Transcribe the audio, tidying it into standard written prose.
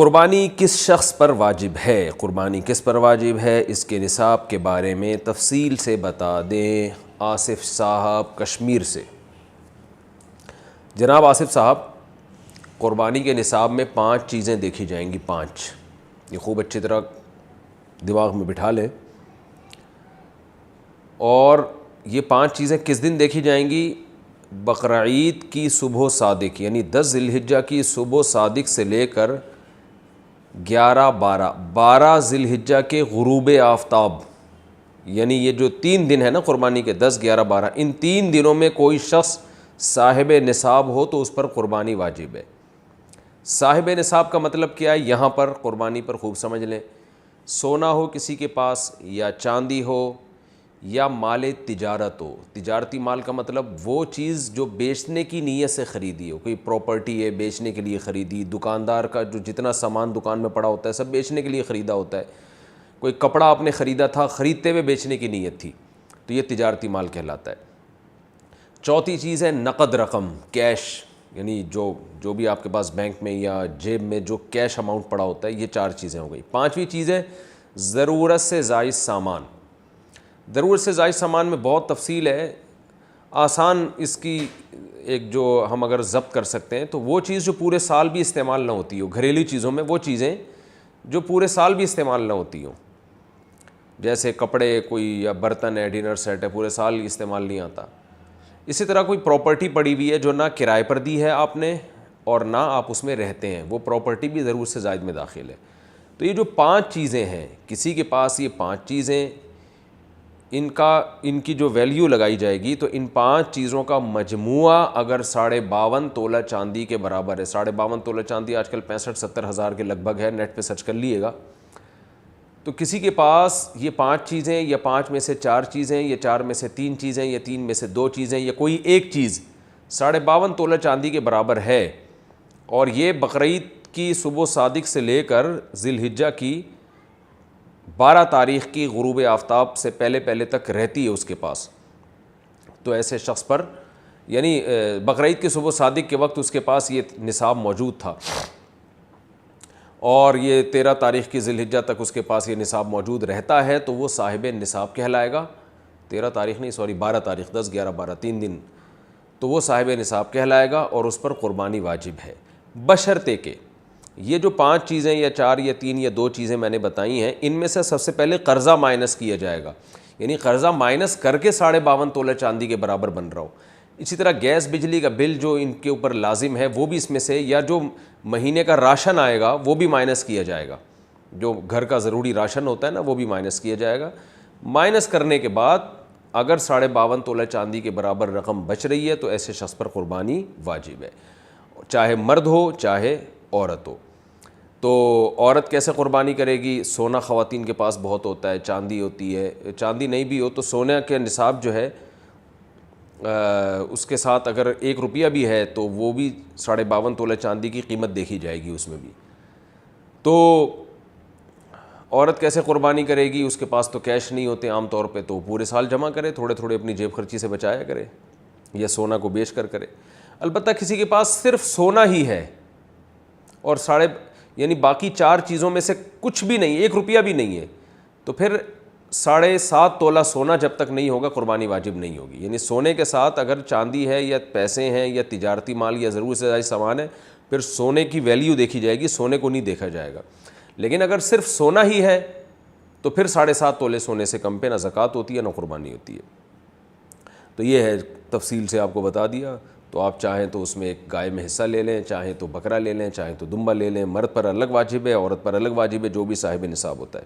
قربانی کس شخص پر واجب ہے؟ قربانی کس پر واجب ہے، اس کے نصاب کے بارے میں تفصیل سے بتا دیں آصف صاحب کشمیر سے۔ جناب آصف صاحب، قربانی کے نصاب میں 5 چیزیں دیکھی جائیں گی، 5، یہ خوب اچھی طرح دماغ میں بٹھا لیں۔ اور یہ 5 چیزیں کس دن دیکھی جائیں گی؟ بقرعید کی صبح صادق، یعنی 10 ذی الحجہ کی صبح صادق سے لے کر 12 ذی الحجہ کے غروب آفتاب، یعنی یہ جو 3 دن ہے نا قربانی کے، 10، 11، 12، ان 3 دنوں میں کوئی شخص صاحب نصاب ہو تو اس پر قربانی واجب ہے۔ صاحب نصاب کا مطلب کیا ہے؟ یہاں پر قربانی پر خوب سمجھ لیں۔ سونا ہو کسی کے پاس، یا چاندی ہو، یا مال تجارت ہو۔ تجارتی مال کا مطلب وہ چیز جو بیچنے کی نیت سے خریدی ہو، کوئی پراپرٹی ہے بیچنے کے لیے خریدی، دکاندار کا جو جتنا سامان دکان میں پڑا ہوتا ہے سب بیچنے کے لیے خریدا ہوتا ہے، کوئی کپڑا آپ نے خریدا تھا، خریدتے ہوئے بیچنے کی نیت تھی، تو یہ تجارتی مال کہلاتا ہے۔ چوتھی چیز ہے نقد رقم، کیش، یعنی جو بھی آپ کے پاس بینک میں یا جیب میں جو کیش اماؤنٹ پڑا ہوتا ہے، یہ 4 چیزیں ہو گئی۔ 5ویں چیز ہے ضرورت سے زائد سامان۔ ضرورت سے زائد سامان میں بہت تفصیل ہے، آسان اس کی ایک جو ہم اگر ضبط کر سکتے ہیں تو وہ چیز جو پورے سال بھی استعمال نہ ہوتی ہو، گھریلو چیزوں میں وہ چیزیں جو پورے سال بھی استعمال نہ ہوتی ہوں، جیسے کپڑے کوئی یا برتن ہے، ڈنر سیٹ ہے، پورے سال استعمال نہیں آتا۔ اسی طرح کوئی پراپرٹی پڑی ہوئی ہے جو نہ کرائے پر دی ہے آپ نے اور نہ آپ اس میں رہتے ہیں، وہ پراپرٹی بھی ضرورت سے زائد میں داخل ہے۔ تو یہ جو 5 چیزیں ہیں، کسی کے پاس یہ 5 چیزیں، ان کی جو ویلیو لگائی جائے گی تو ان 5 چیزوں کا مجموعہ اگر 52.5 تولہ چاندی کے برابر ہے، 52.5 تولہ چاندی آج کل 65-70 ہزار کے لگ بھگ ہے، نیٹ پہ سرچ کر لیے گا، تو کسی کے پاس یہ 5 چیزیں، یا 5 میں سے 4 چیزیں، یا 4 میں سے 3 چیزیں، یا 3 میں سے 2 چیزیں، یا کوئی ایک چیز 52.5 تولہ چاندی کے برابر ہے، اور یہ بقرعید کی صبح صادق سے لے کر ذی الحجہ کی 12 تاریخ کی غروب آفتاب سے پہلے تک رہتی ہے اس کے پاس، تو ایسے شخص پر، یعنی بقرعید کی صبح صادق کے وقت اس کے پاس یہ نصاب موجود تھا، اور یہ 13 تاریخ کی ذی الحجہ تک اس کے پاس یہ نصاب موجود رہتا ہے، تو وہ صاحب نصاب کہلائے گا۔ 13 تاریخ نہیں، 12 تاریخ، 10، 11، 12، 3 دن، تو وہ صاحب نصاب کہلائے گا اور اس پر قربانی واجب ہے، بشرطے کہ یہ جو 5 چیزیں یا 4 یا 3 یا 2 چیزیں میں نے بتائی ہیں، ان میں سے سب سے پہلے قرضہ مائنس کیا جائے گا، یعنی قرضہ مائنس کر کے 52.5 تولہ چاندی کے برابر بن رہا ہو۔ اسی طرح گیس بجلی کا بل جو ان کے اوپر لازم ہے وہ بھی اس میں سے، یا جو مہینے کا راشن آئے گا وہ بھی مائنس کیا جائے گا، جو گھر کا ضروری راشن ہوتا ہے نا وہ بھی مائنس کیا جائے گا۔ مائنس کرنے کے بعد اگر 52.5 تولہ چاندی کے برابر رقم بچ رہی ہے تو ایسے شخص پر قربانی واجب ہے، چاہے مرد ہو چاہے عورت ہو۔ تو عورت کیسے قربانی کرے گی؟ سونا خواتین کے پاس بہت ہوتا ہے، چاندی ہوتی ہے، چاندی نہیں بھی ہو تو سونے کے نصاب جو ہے اس کے ساتھ اگر 1 روپیہ بھی ہے تو وہ بھی 52.5 تولہ چاندی کی قیمت دیکھی جائے گی اس میں بھی۔ تو عورت کیسے قربانی کرے گی؟ اس کے پاس تو کیش نہیں ہوتے عام طور پہ، تو پورے سال جمع کرے، تھوڑے تھوڑے اپنی جیب خرچی سے بچایا کرے، یا سونا کو بیچ کر کرے۔ البتہ کسی کے پاس صرف سونا ہی ہے اور یعنی باقی 4 چیزوں میں سے کچھ بھی نہیں، 1 روپیہ بھی نہیں ہے، تو پھر 7.5 تولہ سونا جب تک نہیں ہوگا قربانی واجب نہیں ہوگی۔ یعنی سونے کے ساتھ اگر چاندی ہے یا پیسے ہیں یا تجارتی مال یا ضرورت سے زائد سامان ہے، پھر سونے کی ویلیو دیکھی جائے گی، سونے کو نہیں دیکھا جائے گا۔ لیکن اگر صرف سونا ہی ہے تو پھر 7.5 تولے سونے سے کم پہ نہ زکوٰۃ ہوتی ہے نہ قربانی ہوتی ہے۔ تو یہ ہے، تفصیل سے آپ کو بتا دیا۔ تو آپ چاہیں تو اس میں ایک گائے میں حصہ لے لیں، چاہیں تو بکرا لے لیں، چاہیں تو دمبا لے لیں، مرد پر الگ واجب ہے، عورت پر الگ واجب ہے، جو بھی صاحب نصاب ہوتا ہے۔